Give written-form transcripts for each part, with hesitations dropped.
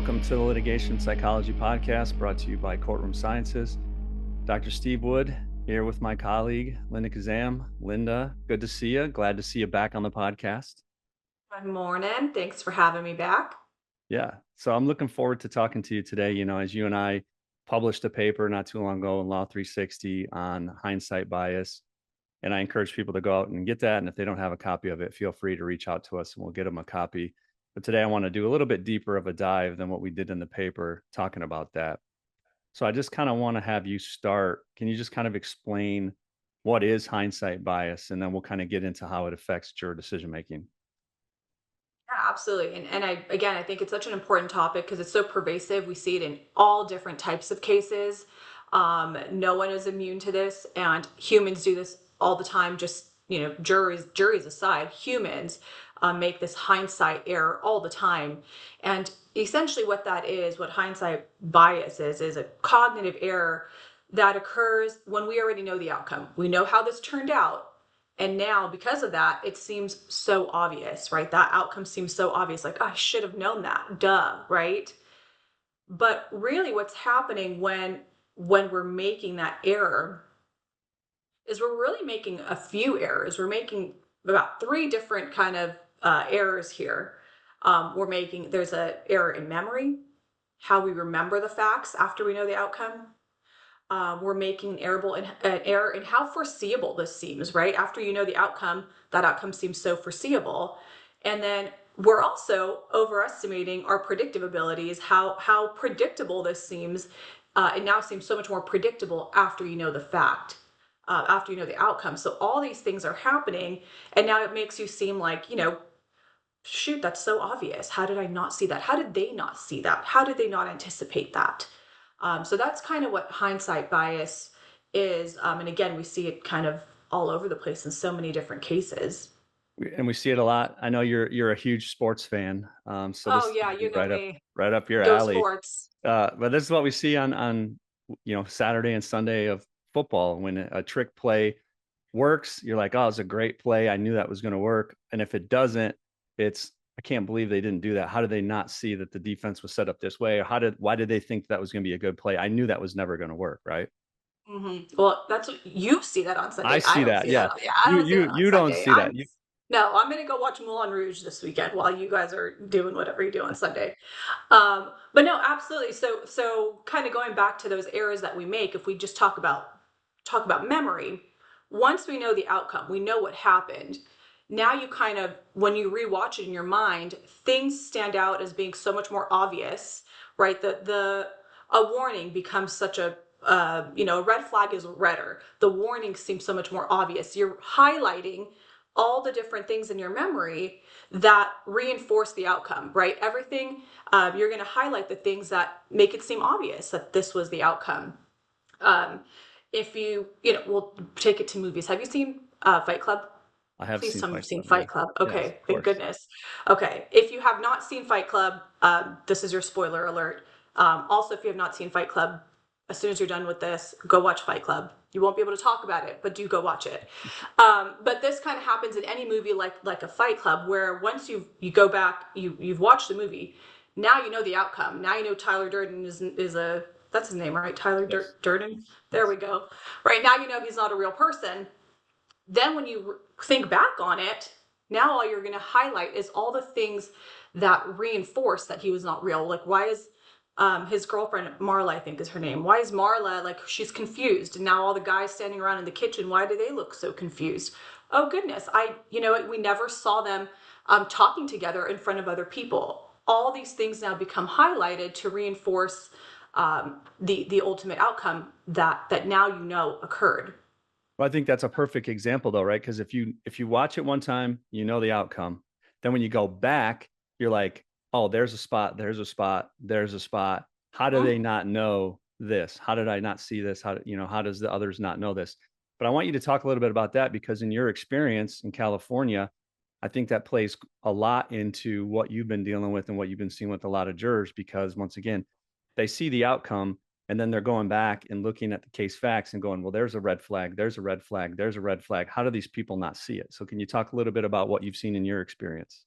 Welcome to the Litigation Psychology Podcast, brought to you by Courtroom Sciences. Dr. Steve Wood here with my colleague, Linda Khzam. Linda, good to see you. Glad to see you back on the podcast. Good morning. Thanks for having me back. Yeah, so I'm looking forward to talking to you today. You know, as you and I published a paper not too long ago in Law 360 on hindsight bias, and I encourage people to go out and get that. And if they don't have a copy of it, feel free to reach out to us and we'll get them a copy. But today I want to do a little bit deeper of a dive than what we did in the paper talking about that. So I just kind of want to have you start. Can you just kind of explain what is hindsight bias? And then we'll kind of get into how it affects juror decision making. Yeah, absolutely. And I think it's such an important topic because it's so pervasive. We see it in all different types of cases. No one is immune to this, and humans do this all the time. Just, juries aside, humans make this hindsight error all the time. And essentially, what hindsight bias is a cognitive error that occurs when we already know the outcome. We know how this turned out. And now, because of that, it seems so obvious, right? That outcome seems so obvious, like, oh, I should have known that, duh, right? But really, what's happening when we're making that error is we're really making a few errors. We're making about three different kind of errors here. There's an error in memory, how we remember the facts after we know the outcome. We're making an error in how foreseeable this seems, right? After you know the outcome, that outcome seems so foreseeable. And then we're also overestimating our predictive abilities, how predictable this seems. It now seems so much more predictable after you know the fact, after you know the outcome. So all these things are happening, and now it makes you seem like, shoot, that's so obvious. How did I not see that? How did they not see that? How did they not anticipate that? So that's kind of what hindsight bias is. And again, we see it kind of all over the place in so many different cases. And we see it a lot. I know you're a huge sports fan, so this Oh is yeah, gonna be you know me. right up your Go alley. sports. But this is what we see on Saturday and Sunday of football. When a trick play works, you're like, oh, it's a great play. I knew that was going to work. And if it doesn't, I can't believe they didn't do that. How did they not see that the defense was set up this way? Or why did they think that was going to be a good play? I knew that was never going to work, right? Well, that's what you see that on I Sunday. I see don't that. see that. Yeah. Yeah, I You don't see you that on you don't Sunday. see that. No, I'm gonna go watch Moulin Rouge this weekend while you guys are doing whatever you do on Sunday. But no, absolutely. So kind of going back to those errors that we make, if we just talk about memory, once we know the outcome, we know what happened. Now you kind of, when you rewatch it in your mind, things stand out as being so much more obvious, right? The a warning becomes such a red flag is redder. The warning seems so much more obvious. You're highlighting all the different things in your memory that reinforce the outcome, right? Everything, you're going to highlight the things that make it seem obvious that this was the outcome. Um, if we'll take it to movies. Have you seen Fight Club? I have Please seen tell me Fight you've seen Club. Yeah. Fight Club. Yes, Okay, of thank course. goodness. Okay, if you have not seen Fight Club, this is your spoiler alert. Also, if you have not seen Fight Club, as soon as you're done with this, go watch Fight Club. You won't be able to talk about it, but do go watch it. But this kind of happens in any movie like a Fight Club, where once you go back, you've watched the movie. Now you know the outcome. Now you know Tyler Durden is a that's his name, right? Tyler Yes. Durden. There Yes. we go. Right now you know he's not a real person. Then when you think back on it, now all you're going to highlight is all the things that reinforce that he was not real. Like, why is his girlfriend, Marla, I think is her name, why is Marla, like, she's confused? And now all the guys standing around in the kitchen, why do they look so confused? Oh, goodness. We never saw them talking together in front of other people. All these things now become highlighted to reinforce the ultimate outcome that now you know occurred. Well, I think that's a perfect example though, right? Because if you watch it one time, you know the outcome. Then when you go back, you're like, oh, there's a spot, there's a spot, there's a spot. How do they Mhm. not know this? How did I not see this? How does the others not know this? But I want you to talk a little bit about that because in your experience in California, I think that plays a lot into what you've been dealing with and what you've been seeing with a lot of jurors because once again, they see the outcome and then they're going back and looking at the case facts and going, well, there's a red flag, there's a red flag, there's a red flag. How do these people not see it? So can you talk a little bit about what you've seen in your experience?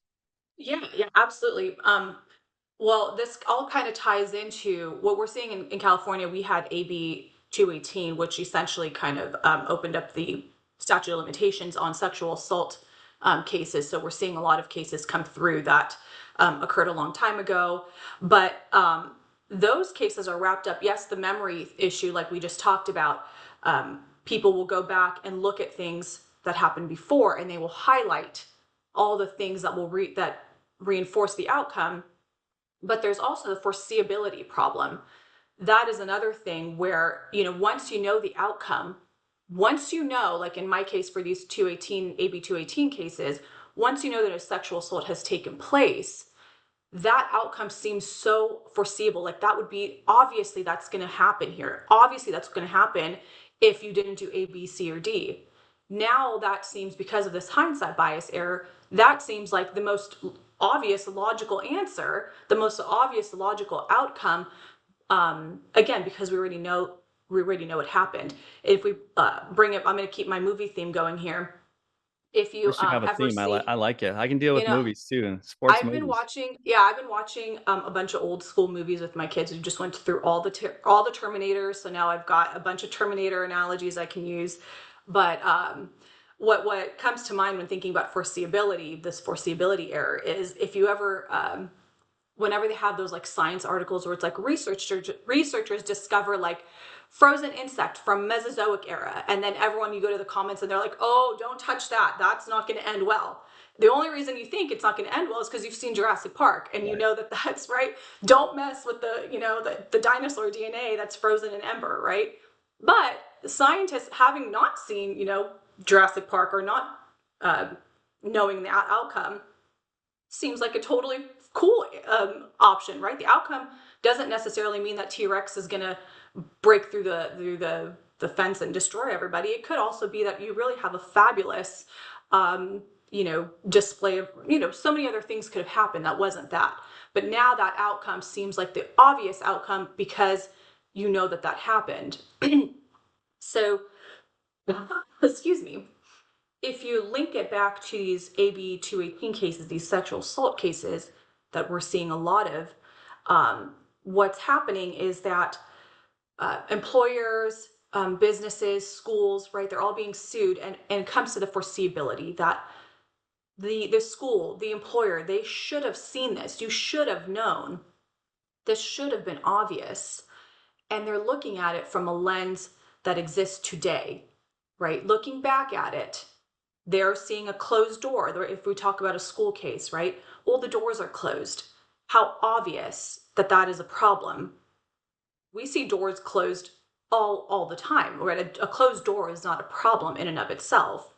Yeah, absolutely. Well, this all kind of ties into what we're seeing in California. We had AB 218, which essentially kind of opened up the statute of limitations on sexual assault cases. So we're seeing a lot of cases come through that occurred a long time ago. But those cases are wrapped up. Yes, the memory issue, like we just talked about, people will go back and look at things that happened before, and they will highlight all the things that that reinforce the outcome. But there's also the foreseeability problem. That is another thing where, once you know the outcome, once you know, like in my case for these 218, AB 218 cases, once you know that a sexual assault has taken place, that outcome seems so foreseeable. Like that would be, obviously that's going to happen here. Obviously that's going to happen if you didn't do A, B, C, or D. Now that seems, because of this hindsight bias error, that seems like the most obvious logical answer, the most obvious logical outcome. Again, because we already know what happened. If we bring it, I'm going to keep my movie theme going here. If At you least you have a ever theme. see, I like it. I can deal you with know, movies too, and sports movies. I've been watching a bunch of old school movies with my kids. We just went through all the Terminators, so now I've got a bunch of Terminator analogies I can use. But what comes to mind when thinking about foreseeability, this foreseeability error, is if you ever whenever they have those like science articles where it's like researchers discover like frozen insect from Mesozoic era, and then everyone, you go to the comments and they're like, oh, don't touch that, that's not going to end well. The only reason you think it's not going to end well is because you've seen Jurassic Park, and you Right. know that that's right. Don't mess with the dinosaur DNA that's frozen in ember, right? But scientists, having not seen Jurassic Park, or not uh, knowing the outcome, seems like a totally cool option, right? The outcome doesn't necessarily mean that T-Rex is going to break through the fence and destroy everybody. It could also be that you really have a fabulous display of, so many other things could have happened that wasn't that. But now that outcome seems like the obvious outcome because you know that happened. So, excuse me, if you link it back to these AB 218 cases, these sexual assault cases that we're seeing a lot of, what's happening is that employers, businesses, schools, right, they're all being sued, and it comes to the foreseeability that the school, the employer, they should have seen this. You should have known. This should have been obvious. And they're looking at it from a lens that exists today, right? Looking back at it, they're seeing a closed door. If we talk about a school case, right? All the doors are closed. How obvious that is a problem. We see doors closed all the time, right? A closed door is not a problem in and of itself.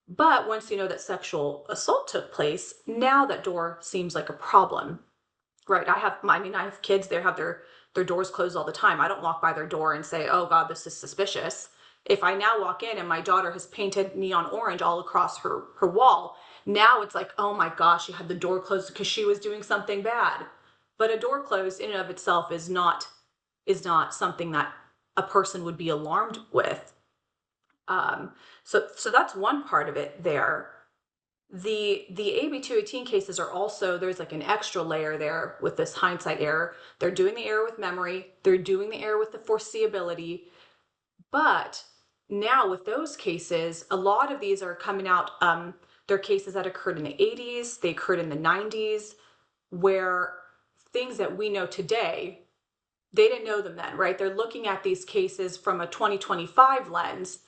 But once you know that sexual assault took place, now that door seems like a problem, right? I have kids, they have their doors closed all the time. I don't walk by their door and say, oh God, this is suspicious. If I now walk in and my daughter has painted neon orange all across her wall, now it's like, oh my gosh, she had the door closed because she was doing something bad. But a door closed in and of itself is not something that a person would be alarmed with. So that's one part of it there. The AB 218 cases are also, there's like an extra layer there with this hindsight error. They're doing the error with memory, they're doing the error with the foreseeability. But now with those cases, a lot of these are coming out, they're cases that occurred in the 80s, they occurred in the 90s, where things that we know today, they didn't know them then, right? They're looking at these cases from a 2025 lens,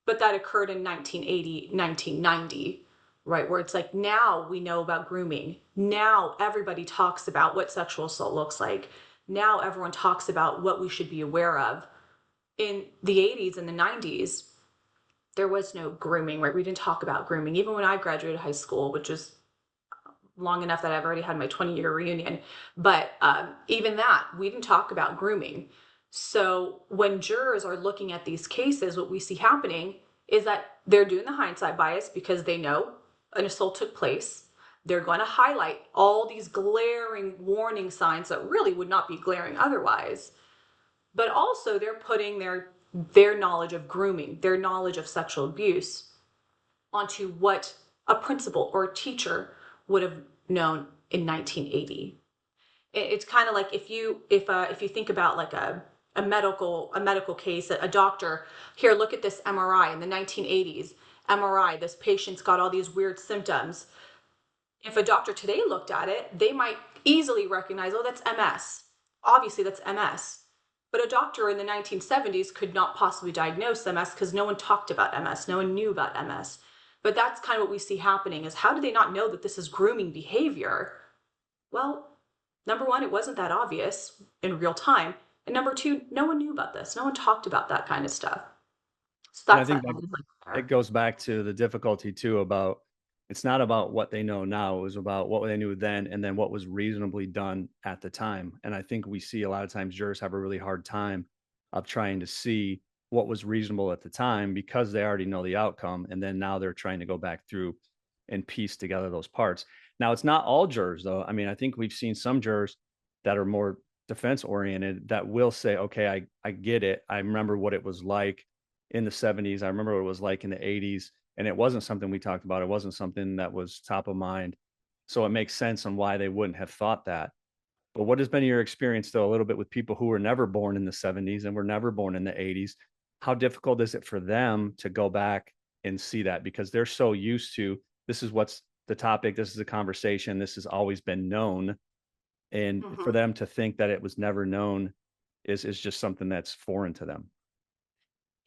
but that occurred in 1980, 1990, right? Where it's like, now we know about grooming. Now everybody talks about what sexual assault looks like. Now everyone talks about what we should be aware of. In the 80s and the 90s, there was no grooming, right? We didn't talk about grooming. Even when I graduated high school, which was long enough that I've already had my 20-year reunion. But even that, we didn't talk about grooming. So when jurors are looking at these cases, what we see happening is that they're doing the hindsight bias because they know an assault took place. They're going to highlight all these glaring warning signs that really would not be glaring otherwise. But also they're putting their knowledge of grooming, their knowledge of sexual abuse onto what a principal or a teacher would have known in 1980. It's kind of like if you think about like a medical case, a doctor, here, look at this MRI in the 1980s. MRI, this patient's got all these weird symptoms. If a doctor today looked at it, they might easily recognize, oh, that's MS. Obviously, that's MS. But a doctor in the 1970s could not possibly diagnose MS because no one talked about MS. No one knew about MS. But that's kind of what we see happening is how do they not know that this is grooming behavior? Well, number one, it wasn't that obvious in real time. And number two, no one knew about this. No one talked about that kind of stuff. So And I that's think that that added it layer. goes back to the difficulty too about it's not about what they know now, it was about what they knew then and then what was reasonably done at the time. And I think we see a lot of times jurors have a really hard time of trying to see what was reasonable at the time because they already know the outcome. And then now they're trying to go back through and piece together those parts. Now, it's not all jurors, though. I mean, I think we've seen some jurors that are more defense oriented that will say, okay, I get it. I remember what it was like in the 70s. I remember what it was like in the 80s. And it wasn't something we talked about. It wasn't something that was top of mind. So it makes sense on why they wouldn't have thought that. But what has been your experience, though, a little bit with people who were never born in the 70s and were never born in the 80s? How difficult is it for them to go back and see that? Because they're so used to this is what's the topic, this is the conversation, this has always been known. And for Mm-hmm. them to think that it was never known is just something that's foreign to them.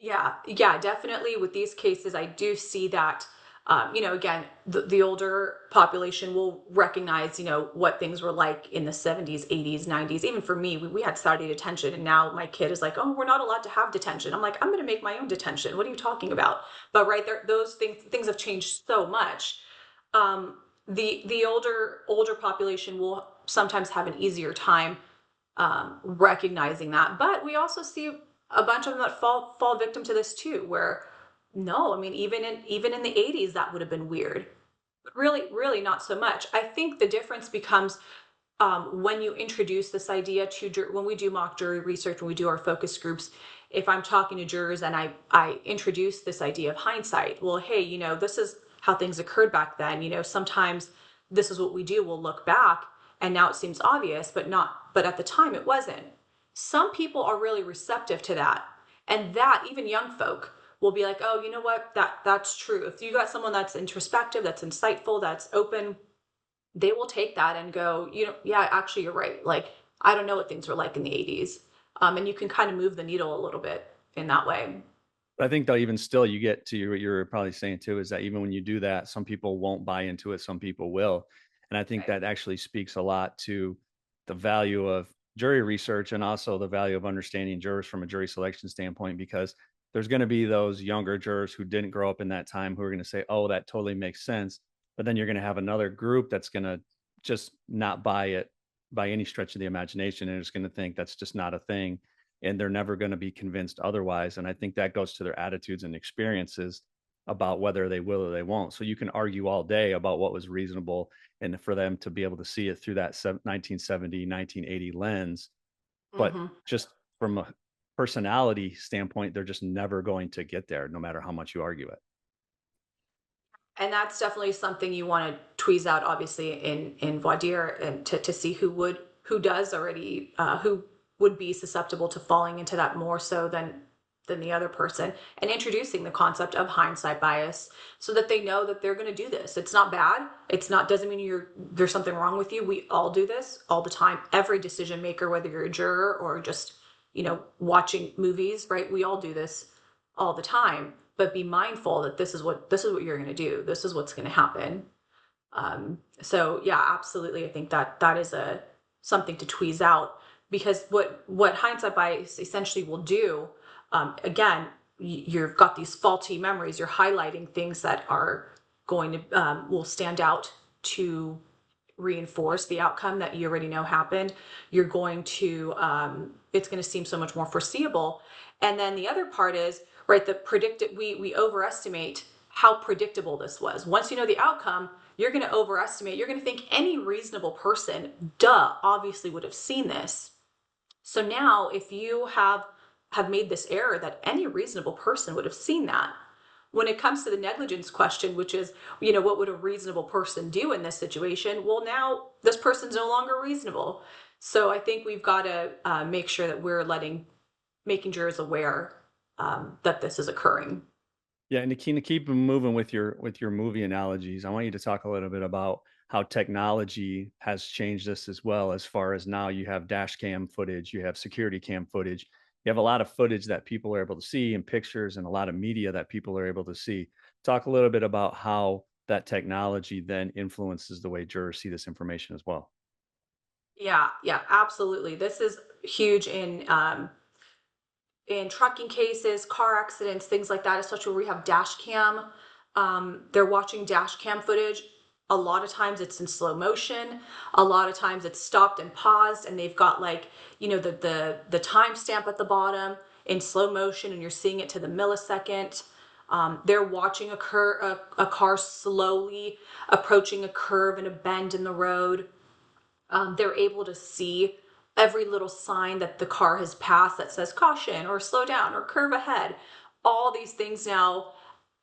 Yeah, yeah, definitely. With these cases, I do see that. Again, the older population will recognize, what things were like in the 70s, 80s, 90s. Even for me, we had Saturday detention, and now my kid is like, "Oh, we're not allowed to have detention." I'm like, "I'm going to make my own detention. What are you talking about?" But right there, those things have changed so much. The older population will sometimes have an easier time recognizing that. But we also see a bunch of them that fall victim to this too, where no, I mean even in the 80s that would have been weird, but really not so much. I think the difference becomes when you introduce this idea to when we do mock jury research, when we do our focus groups. If I'm talking to jurors and I introduce this idea of hindsight, well, hey, this is how things occurred back then. Sometimes this is what we do. We'll look back and now it seems obvious, but at the time it wasn't. Some people are really receptive to that. And that even young folk will be like, oh, you know what? That's true. If you got someone that's introspective, that's insightful, that's open, they will take that and go, yeah, actually, you're right. Like, I don't know what things were like in the 80s. And you can kind of move the needle a little bit in that way. But I think though, even still, you get to what you're probably saying too, is that even when you do that, some people won't buy into it, some people will. And I think Right. that actually speaks a lot to the value of jury research and also the value of understanding jurors from a jury selection standpoint, because there's going to be those younger jurors who didn't grow up in that time who are going to say, oh, that totally makes sense. But then you're going to have another group that's going to just not buy it by any stretch of the imagination and is going to think that's just not a thing and they're never going to be convinced otherwise. And I think that goes to their attitudes and experiences about whether they will or they won't. So you can argue all day about what was reasonable and for them to be able to see it through that 1970, 1980 lens. But Hmm. just from a personality standpoint, they're just never going to get there, no matter how much you argue it. And that's definitely something you want to tweeze out, obviously, in voir dire, and to see who would be susceptible to falling into that more so than the other person, and introducing the concept of hindsight bias so that they know that they're going to do this. It's not bad. It's not doesn't mean there's something wrong with you. We all do this all the time. Every decision maker, whether you're a juror or just watching movies, right? We all do this all the time. But be mindful that this is what you're going to do. This is what's going to happen. So yeah, absolutely. I think that is a something to tweeze out, because what hindsight bias essentially will do, again, you've got these faulty memories. You're highlighting things that are going to will stand out to reinforce the outcome that you already know happened. You're going to it's going to seem so much more foreseeable. And then the other part is, right, the predicted we overestimate how predictable this was. Once you know the outcome, you're going to overestimate. You're going to think any reasonable person, duh, obviously would have seen this. So now if you have made this error that any reasonable person would have seen that, when it comes to the negligence question, which is, what would a reasonable person do in this situation? Well, now this person's no longer reasonable. So I think we've got to make sure that we're making jurors aware that this is occurring. Yeah, and to keep moving with your movie analogies, I want you to talk a little bit about how technology has changed this as well. As far as now, you have dash cam footage, you have security cam footage, you have a lot of footage that people are able to see, and pictures, and a lot of media that people are able to see. Talk a little bit about how that technology then influences the way jurors see this information as well. Yeah, yeah, absolutely. This is huge in trucking cases, car accidents, things like that, especially where we have dash cam. They're watching dash cam footage. A lot of times it's in slow motion. A lot of times it's stopped and paused, and they've got like, the timestamp at the bottom in slow motion, and you're seeing it to the millisecond. They're watching a car slowly approaching a curve and a bend in the road. They're able to see every little sign that the car has passed that says caution or slow down or curve ahead. All these things now,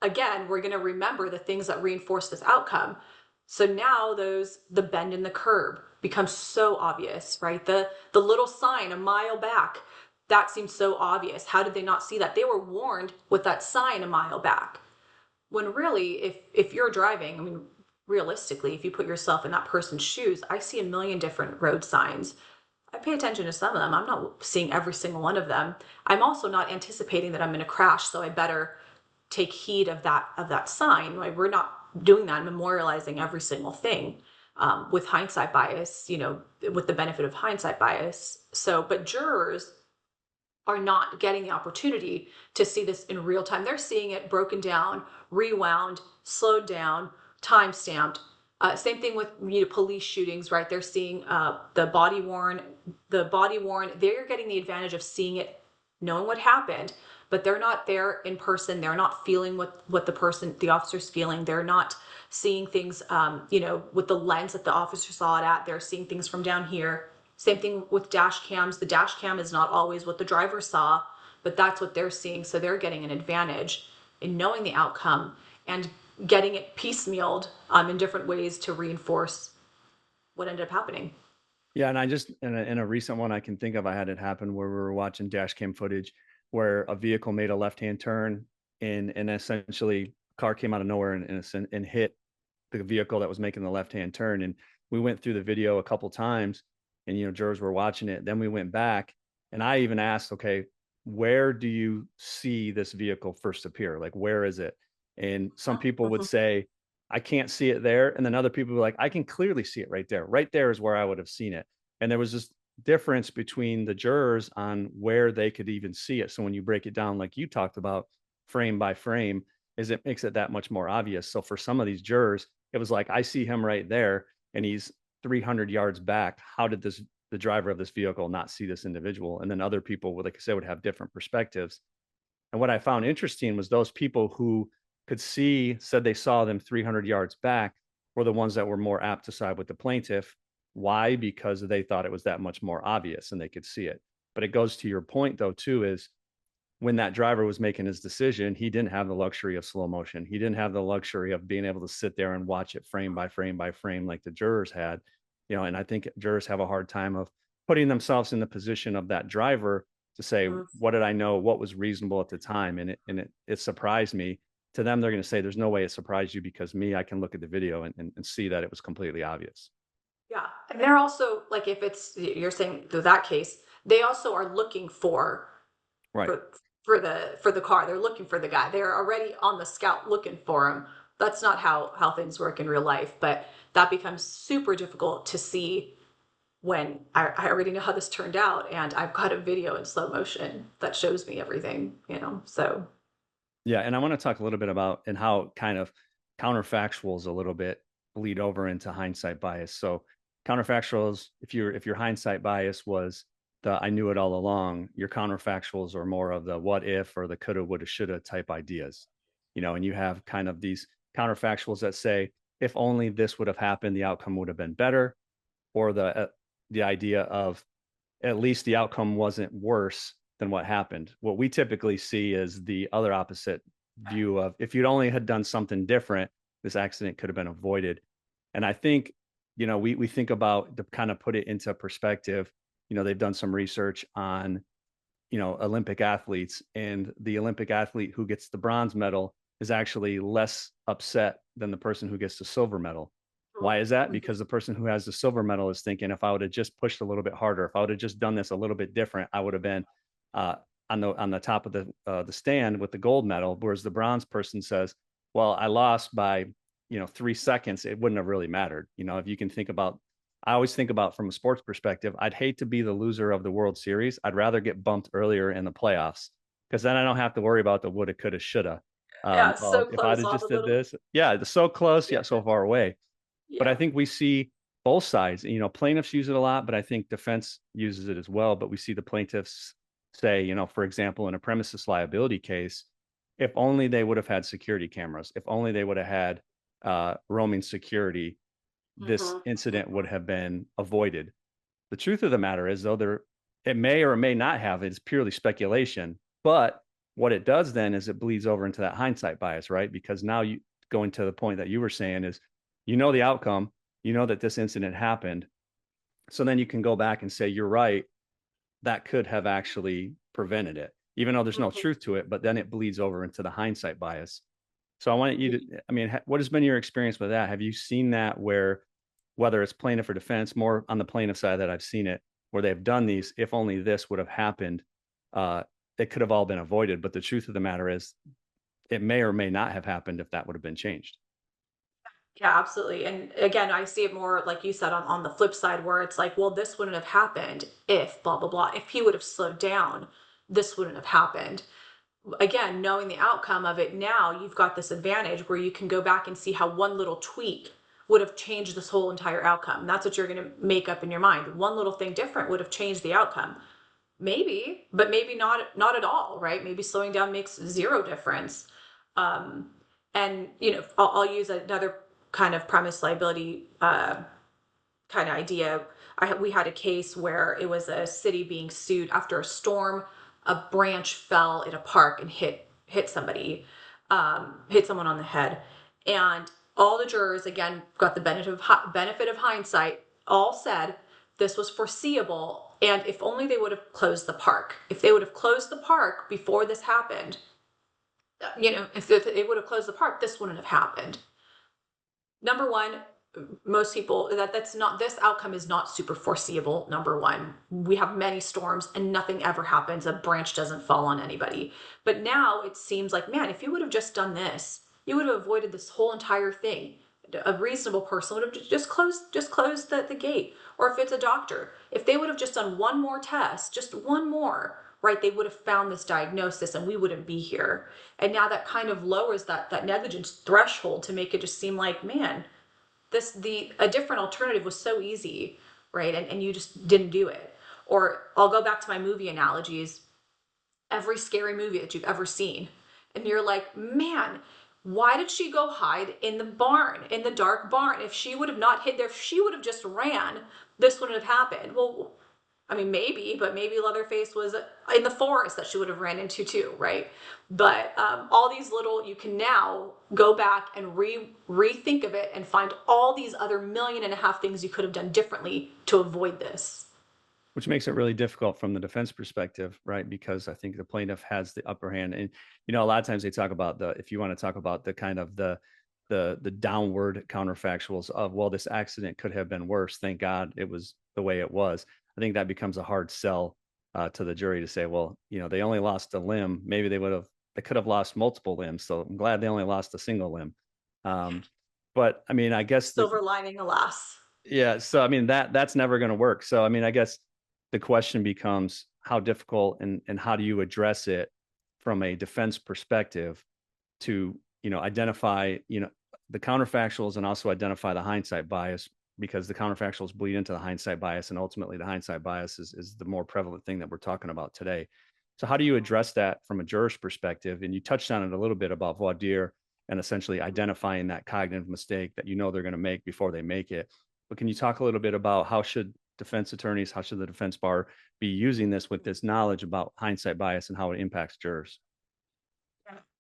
again, we're going to remember the things that reinforce this outcome. So now the bend in the curb becomes so obvious, right? The little sign a mile back, that seems so obvious. How did they not see that? They were warned with that sign a mile back. When really, if you're driving, I mean, realistically, if you put yourself in that person's shoes, I see a million different road signs. I pay attention to some of them. I'm not seeing every single one of them. I'm also not anticipating that I'm going to crash, so I better take heed of that sign. Like, we're not doing that, memorializing every single thing with hindsight bias. With the benefit of hindsight bias. So, but jurors are not getting the opportunity to see this in real time. They're seeing it broken down, rewound, slowed down, time stamped. Same thing with police shootings, right? They're seeing the body worn. They're getting the advantage of seeing it, knowing what happened, but they're not there in person. They're not feeling what the officer's feeling. They're not seeing things, with the lens that the officer saw it at. They're seeing things from down here. Same thing with dash cams. The dash cam is not always what the driver saw, but that's what they're seeing. So they're getting an advantage in knowing the outcome and getting it piecemealed in different ways to reinforce what ended up happening. Yeah, and I just in a recent one I can think of, I had it happen where we were watching dash cam footage where a vehicle made a left-hand turn and essentially car came out of nowhere and hit the vehicle that was making the left-hand turn. And we went through the video a couple times, and jurors were watching it. Then we went back, and I even asked, okay, where do you see this vehicle first appear? Like, where is it? And some people would Mhm. say, I can't see it there. And then other people were like, I can clearly see it right there. Right there is where I would have seen it. And there was this difference between the jurors on where they could even see it. So when you break it down, like you talked about, frame by frame, is it makes it that much more obvious. So for some of these jurors, it was like, I see him right there and he's 300 yards back. How did the driver of this vehicle not see this individual? And then other people, like I said, would have different perspectives. And what I found interesting was those people who could see, said they saw them 300 yards back, were the ones that were more apt to side with the plaintiff. Why? Because they thought it was that much more obvious and they could see it. But it goes to your point, though, too, is when that driver was making his decision, he didn't have the luxury of slow motion. He didn't have the luxury of being able to sit there and watch it frame by frame by frame like the jurors had. And I think jurors have a hard time of putting themselves in the position of that driver to say, Mhm. what did I know? What was reasonable at the time? And it surprised me. To them, they're going to say, there's no way it surprised you because me, I can look at the video and see that it was completely obvious. Yeah. And they're also like, if it's, you're saying that case, they also are looking Right. for for the car. They're looking for the guy. They're already on the scout looking for him. That's not how things work in real life, but that becomes super difficult to see when I already know how this turned out and I've got a video in slow motion that shows me everything. So Yeah, and I want to talk a little bit about and how kind of counterfactuals a little bit bleed over into hindsight bias. So counterfactuals, if your hindsight bias was the I knew it all along, your counterfactuals are more of the what if or the coulda, woulda, shoulda type ideas. And you have kind of these counterfactuals that say if only this would have happened, the outcome would have been better, or the idea of at least the outcome wasn't worse than what happened. What we typically see is the other opposite view of if you'd only had done something different, this accident could have been avoided. And I think we think about, to kind of put it into perspective, they've done some research on, Olympic athletes, and the Olympic athlete who gets the bronze medal is actually less upset than the person who gets the silver medal. Why is that? Because the person who has the silver medal is thinking, if I would have just pushed a little bit harder, if I would have just done this a little bit different, I would have been uh, on the top of the stand with the gold medal. Whereas the bronze person says, well, I lost by 3 seconds. It wouldn't have really mattered. If you can think about, I always think about from a sports perspective, I'd hate to be the loser of the World Series. I'd rather get bumped earlier in the playoffs, because then I don't have to worry about the woulda, coulda, shoulda. Yeah, Of so if I'd close, have all the just did little, this, yeah, it's so close yeah, yet so far away. But I yeah. think we see both sides. Plaintiffs use it a lot, but I think defense uses it as well. But we see the plaintiffs say, for example, in a premises liability case, if only they would have had security cameras, if only they would have had roaming security, this Hmm. incident would have been avoided. The truth of the matter is, though, it may or may not have. It's purely speculation. But what it does then is it bleeds over into that hindsight bias, right? Because now, you going to the point that you were saying is, the outcome, that this incident happened. So then you can go back and say, you're right, that could have actually prevented it, even though there's no Hmm. truth to it. But then it bleeds over into the hindsight bias. So I want you to, I mean, what has been your experience with that? Have you seen that where, whether it's plaintiff or defense, more on the plaintiff side that I've seen it, where they've done these, if only this would have happened, uh, it could have all been avoided. But the truth of the matter is, it may or may not have happened if that would have been changed. Yeah, absolutely. And again, I see it more like you said on the flip side where it's like, well, this wouldn't have happened if blah, blah, blah. If he would have slowed down, this wouldn't have happened. Again, knowing the outcome of it now, you've got this advantage where you can go back and see how one little tweak would have changed this whole entire outcome. That's what you're going to make up in your mind. One little thing different would have changed the outcome. Maybe, but maybe not at all, right? Maybe slowing down makes zero difference. Um, and I'll use another kind of premise liability kind of idea. We had a case where it was a city being sued after a storm. A branch fell in a park and hit somebody, hit someone on the head, and all the jurors again got the benefit of hindsight. All said this was foreseeable, and if only they would have closed the park. If they would have closed the park before this happened, if they would have closed the park, this wouldn't have happened. Number one, most people that's not, this outcome is not super foreseeable. Number one, we have many storms and nothing ever happens, a branch doesn't fall on anybody. But now it seems like, man, if you would have just done this, you would have avoided this whole entire thing. A reasonable person would have just closed the gate. Or if it's a doctor, if they would have just done one more test, just one more, right, they would have found this diagnosis and we wouldn't be here. And now that kind of lowers that negligence threshold to make it just seem like, man, a different alternative was so easy, right? And you just didn't do it. Or I'll go back to my movie analogies. Every scary movie that you've ever seen, and you're like, man, why did she go hide in the barn, in the dark barn? If she would have not hid there, if she would have just ran, this wouldn't have happened. Well, I mean, maybe, but maybe Leatherface was in the forest that she would have ran into too, right? But all these little, you can now go back and rethink of it and find all these other million and a half things you could have done differently to avoid this. Which makes it really difficult from the defense perspective, right? Because I think the plaintiff has the upper hand. And a lot of times they talk about, if you want to talk about the kind of the downward counterfactuals of, well, this accident could have been worse, thank God it was the way it was. I think that becomes a hard sell to the jury to say, well, they only lost a limb, maybe they could have lost multiple limbs, so I'm glad they only lost a single limb. But I mean, I guess Silver lining, alas. yeah, so I mean, that's never going to work. So I mean, I guess the question becomes, how difficult and how do you address it from a defense perspective to, identify, the counterfactuals, and also identify the hindsight bias, because the counterfactuals bleed into the hindsight bias, and ultimately the hindsight bias is the more prevalent thing that we're talking about today. So how do you address that from a juror's perspective? And you touched on it a little bit about voir dire and essentially identifying that cognitive mistake that they're going to make before they make it. But can you talk a little bit about how should defense attorneys, how should the defense bar be using this with this knowledge about hindsight bias and how it impacts jurors?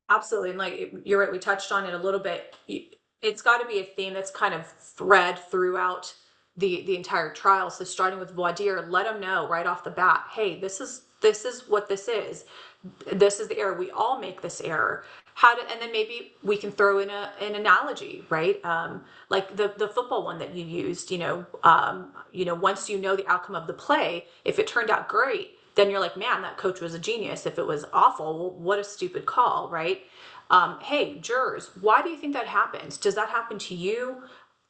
Absolutely. And like you're right, we touched on it a little bit. It's got to be a theme that's kind of thread throughout, the entire trial. So starting with voir dire, let them know right off the bat, hey, this is what this is. This is the error. We all make this error. And then maybe we can throw in an analogy, right? Like the football one that you used. Once you know the outcome of the play, if it turned out great, then you're like, man, that coach was a genius. If it was awful, well, what a stupid call, right? Hey, jurors, why do you think that happens? Does that happen to you?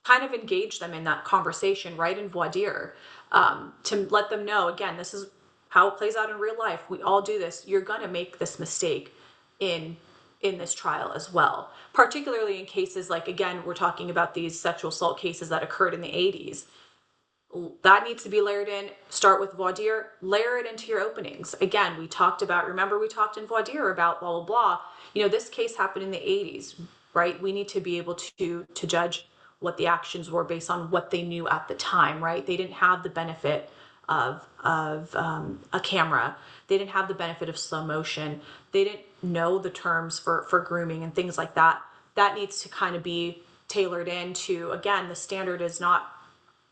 Kind of engage them in that conversation right in voir dire, to let them know, again, this is how it plays out in real life. We all do this. You're going to make this mistake in this trial as well, particularly in cases like, again, we're talking about these sexual assault cases that occurred in the 80s. That needs to be layered in. Start with voir dire, layer it into your openings. Again, remember we talked in voir dire about blah, blah, blah. This case happened in the 80s, right? We need to be able to judge what the actions were based on what they knew at the time, right? They didn't have the benefit of a camera. They didn't have the benefit of slow motion. They didn't know the terms for grooming and things like that. That needs to kind of be tailored into, again, the standard is not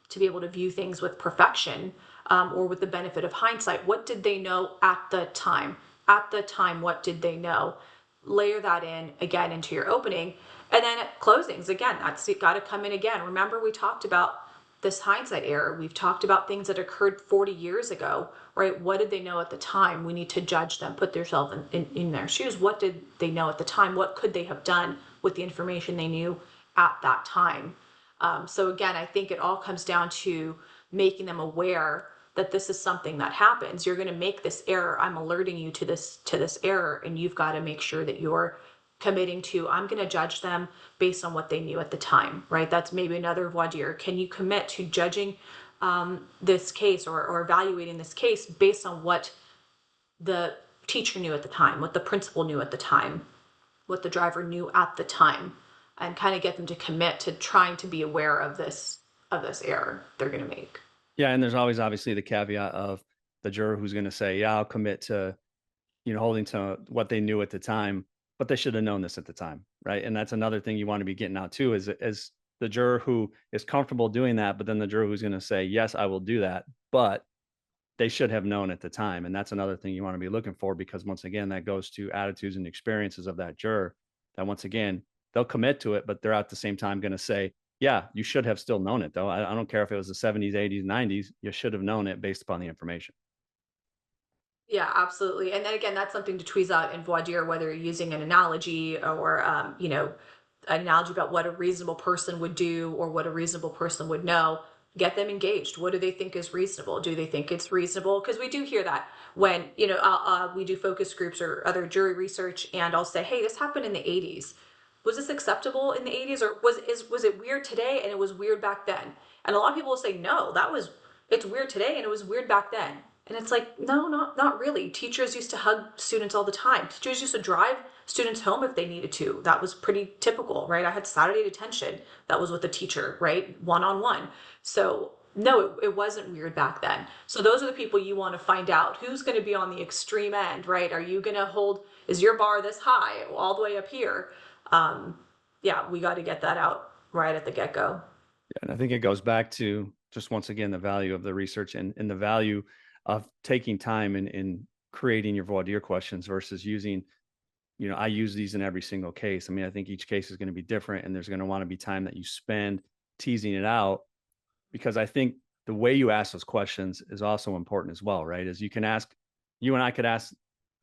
to be able to view things with perfection, or with the benefit of hindsight. What did they know at the time? At the time, what did they know? Layer that in again into your opening. And then at closings, again, that's got to come in again. Remember, we talked about this hindsight error. We've talked about things that occurred 40 years ago, right? What did they know at the time? We need to judge them, put themselves in their shoes. What did they know at the time? What could they have done with the information they knew at that time? So again, I think it all comes down to making them aware that this is something that happens. You're going to make this error. I'm alerting you to this error, and you've got to make sure that you're committing to, I'm going to judge them based on what they knew at the time, right? That's maybe another voir dire. Can you commit to judging this case or evaluating this case based on what the teacher knew at the time, what the principal knew at the time, what the driver knew at the time, and kind of get them to commit to trying to be aware of this error they're going to make. Yeah, and there's always obviously the caveat of the juror who's going to say, "Yeah, I'll commit to holding to what they knew at the time, but they should have known this at the time," right? And that's another thing you want to be getting out too, is as the juror who is comfortable doing that, but then the juror who's going to say, "Yes, I will do that," but they should have known at the time. And that's another thing you want to be looking for, because once again, that goes to attitudes and experiences of that juror, that once again, they'll commit to it, but they're at the same time going to say, yeah, you should have still known it though. I don't care if it was the 70s, 80s, 90s, you should have known it based upon the information. Yeah, absolutely. And then again, that's something to tweeze out in voir dire, whether you're using an analogy or, an analogy about what a reasonable person would do or what a reasonable person would know. Get them engaged. What do they think is reasonable? Do they think it's reasonable? Because we do hear that when, we do focus groups or other jury research, and I'll say, hey, this happened in the 80s. Was this acceptable in the 80s, or was it weird today and it was weird back then? And a lot of people will say, no, it's weird today and it was weird back then. And it's like, no, not really. Teachers used to hug students all the time. Teachers used to drive students home if they needed to. That was pretty typical, right? I had Saturday detention. That was with a teacher, right? One-on-one. So no, it wasn't weird back then. So those are the people you want to find out. Who's going to be on the extreme end, right? Are you going to is your bar this high all the way up here? Yeah, we got to get that out right at the get-go. And I think it goes back to just once again the value of the research and the value of taking time in creating your voir dire questions versus using, I use these in every single case. I mean, I think each case is going to be different, and there's going to want to be time that you spend teasing it out, because I think the way you ask those questions is also important as well, right? As you and I could ask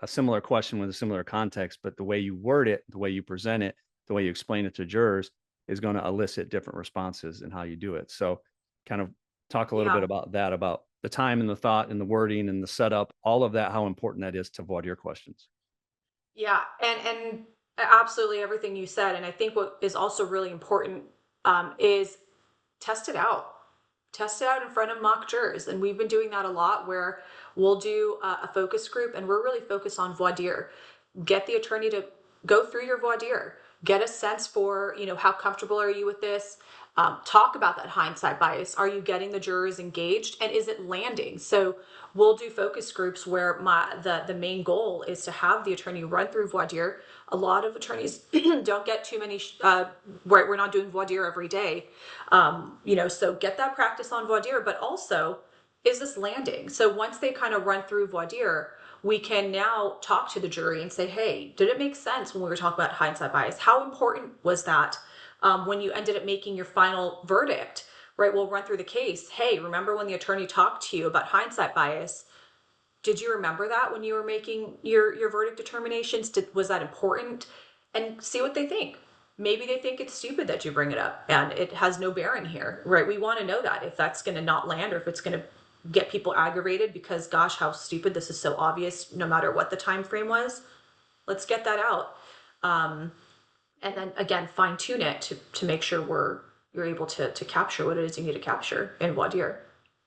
a similar question with a similar context, but the way you word it, the way you present it, the way you explain it to jurors is going to elicit different responses in how you do it. So kind of talk a little bit Yeah. about that, about the time and the thought and the wording and the setup, all of that, how important that is to voir dire questions. Yeah, and absolutely everything you said. And I think what is also really important, is test it out. Test it out in front of mock jurors. And we've been doing that a lot, where we'll do a focus group, and we're really focused on voir dire. Get the attorney to go through your voir dire, get a sense for, how comfortable are you with this? talk about that hindsight bias. Are you getting the jurors engaged, and is it landing? So we'll do focus groups where the main goal is to have the attorney run through voir dire. A lot of attorneys don't get too many, we're not doing voir dire every day. So get that practice on voir dire, but also, is this landing? So once they kind of run through voir dire, we can now talk to the jury and say, hey, did it make sense when we were talking about hindsight bias? How important was that when you ended up making your final verdict? Right, we'll run through the case. Hey, remember when the attorney talked to you about hindsight bias? Did you remember that when you were making your verdict determinations? Was that important? And see what they think. Maybe they think it's stupid that you bring it up and it has no bearing here, right? We want to know that if that's going to not land, or if it's going to get people aggravated because, gosh, how stupid, this is so obvious no matter what the time frame was. Let's get that out. And then again, fine tune it to make sure you're able to capture what it is you need to capture in voir dire.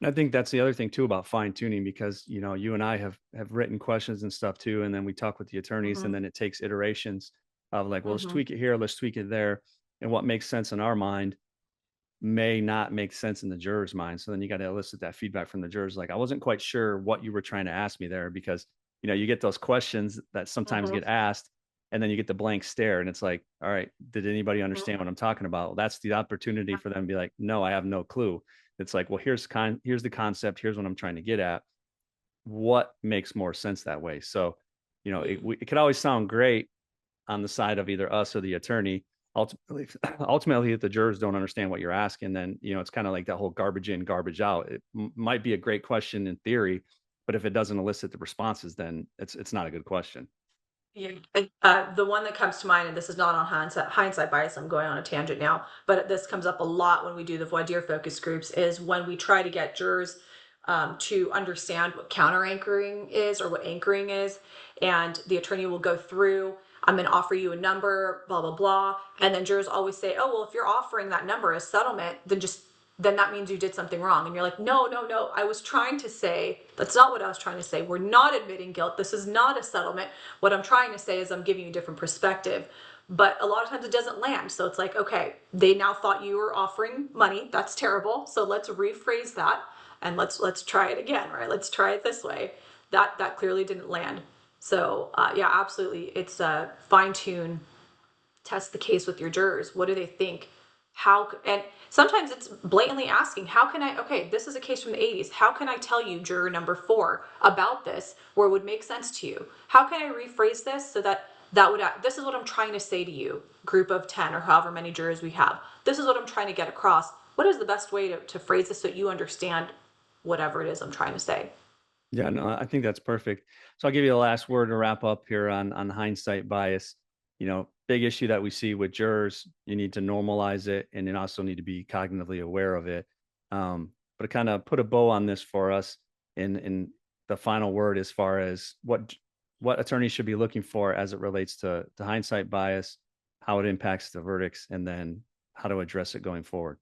I think that's the other thing too about fine tuning, because you and I have written questions and stuff too, and then we talk with the attorneys, and Mm-hmm. then it takes iterations of like, well, let's Mm-hmm. tweak it here, let's tweak it there, and what makes sense in our mind may not make sense in the juror's mind. So then you got to elicit that feedback from the jurors. Like, I wasn't quite sure what you were trying to ask me there, because you get those questions that sometimes Mm-hmm. get asked, and then you get the blank stare, and it's like, all right, did anybody Mm-hmm. understand what I'm talking about? Well, that's the opportunity for them to be like, no, I have no clue. It's like, well, here's the concept, here's what I'm trying to get at. What makes more sense that way? So, it could always sound great on the side of either us or the attorney. Ultimately, if the jurors don't understand what you're asking, then it's kind of like that whole garbage in, garbage out. It might be a great question in theory, but if it doesn't elicit the responses, then it's not a good question. Yeah. The one that comes to mind, and this is not on hindsight bias, I'm going on a tangent now, but this comes up a lot when we do the voir dire focus groups, is when we try to get jurors to understand what counter anchoring is, or what anchoring is. And the attorney will go through, I'm going to offer you a number, blah, blah, blah. And then jurors always say, oh, well, if you're offering that number as settlement, then that means you did something wrong. And you're like, no, no, no, I was trying to say, that's not what I was trying to say. We're not admitting guilt. This is not a settlement. What I'm trying to say is I'm giving you a different perspective. But a lot of times it doesn't land. So it's like, okay, they now thought you were offering money. That's terrible. So let's rephrase that, and let's try it again, right? Let's try it this way. That clearly didn't land. So yeah, absolutely. It's fine tune, test the case with your jurors. What do they think? And sometimes it's blatantly asking, how can I, okay, this is a case from the 80s. How can I tell you, juror number 4, about this where it would make sense to you? How can I rephrase this so this is what I'm trying to say to you, group of 10 or however many jurors we have. This is what I'm trying to get across. What is the best way to phrase this so you understand whatever it is I'm trying to say? Yeah, no, I think that's perfect. So I'll give you the last word to wrap up here on hindsight bias. Big issue that we see with jurors. You need to normalize it, and you also need to be cognitively aware of it. But to kind of put a bow on this for us, in the final word, as far as what attorneys should be looking for as it relates to hindsight bias, how it impacts the verdicts, and then how to address it going forward.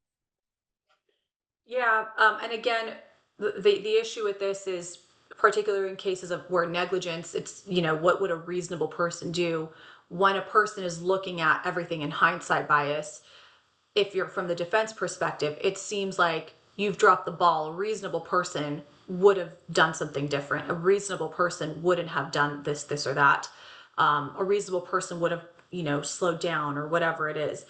Yeah, and again, the issue with this is, particularly in cases of where negligence, it's, what would a reasonable person do when a person is looking at everything in hindsight bias? If you're from the defense perspective, it seems like you've dropped the ball. A reasonable person would have done something different. A reasonable person wouldn't have done this or that. A reasonable person would have, slowed down or whatever it is.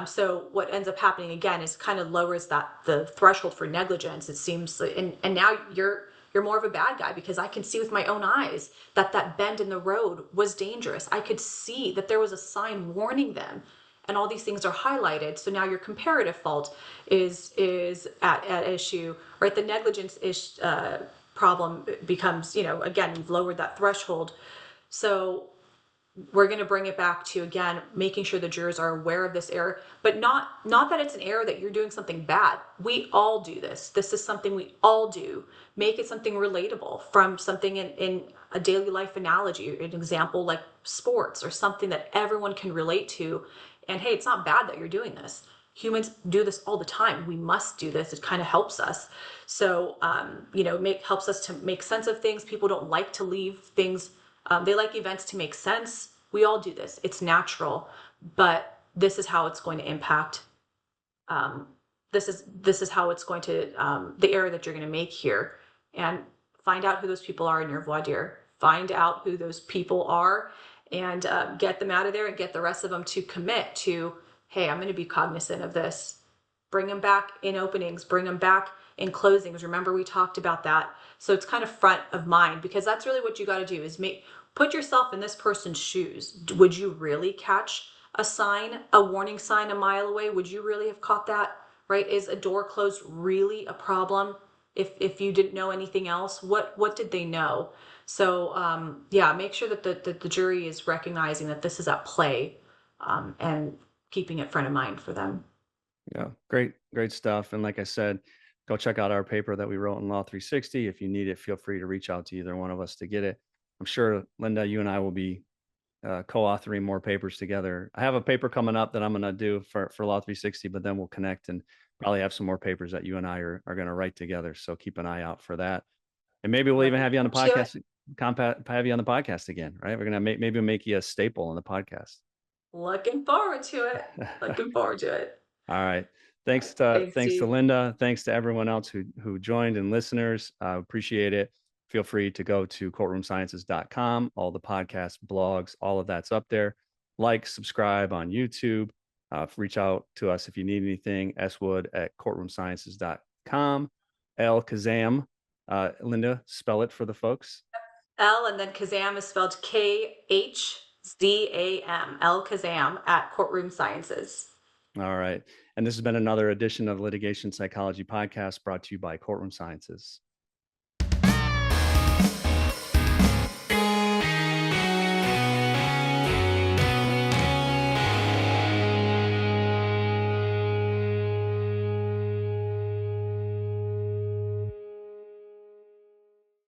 So what ends up happening again is kind of lowers the threshold for negligence. It seems, and now you're more of a bad guy, because I can see with my own eyes that bend in the road was dangerous. I could see that there was a sign warning them, and all these things are highlighted. So now your comparative fault is at issue, right? The negligence problem becomes, again, you've lowered that threshold. So we're going to bring it back to, again, making sure the jurors are aware of this error, but not that it's an error that you're doing something bad. We all do this is something we all do. Make it something relatable, from something in a daily life analogy, an example like sports, or something that everyone can relate to. And hey, it's not bad that you're doing this. Humans do this all the time. We must do this. It kind of helps us. So helps us to make sense of things. People don't like to leave things, they like events to make sense. We all do this. It's natural, but this is how it's going to impact um, this is how it's going to the error that you're going to make here, and find out who those people are in your voir dire. Find out who those people are, and get them out of there, and get the rest of them to commit to, hey, I'm going to be cognizant of this. Bring them back in openings. Bring them back in closings. Remember, we talked about that. So it's kind of front of mind, because that's really what you got to do is put yourself in this person's shoes. Would you really catch a sign, a warning sign a mile away? Would you really have caught that? Right? Is a door closed really a problem? If you didn't know anything else, what did they know? So yeah, make sure that the jury is recognizing that this is at play, and keeping it front of mind for them. Yeah, great stuff. And like I said, go check out our paper that we wrote in Law 360. If you need it, feel free to reach out to either one of us to get it. I'm sure, Linda, you and I will be co-authoring more papers together. I have a paper coming up that I'm going to do for Law 360, but then we'll connect and probably have some more papers that you and I are going to write together. So keep an eye out for that. And maybe we'll even Looking have you on the forward to it. podcast, have you on the podcast again, right? We're going to maybe make you a staple on the podcast. Looking forward to it. Looking forward to it. All right. All right. Thanks, Thanks to Steve. Linda. Thanks to everyone else who joined and listeners. Appreciate it. Feel free to go to courtroomsciences.com. All the podcasts, blogs, all of that's up there. Like, subscribe on YouTube. Reach out to us if you need anything. swood@courtroomsciences.com. L Khzam. Linda, spell it for the folks. L, and then Khzam is spelled Khzam. L Khzam at Courtroom Sciences. All right. And this has been another edition of Litigation Psychology Podcast brought to you by Courtroom Sciences.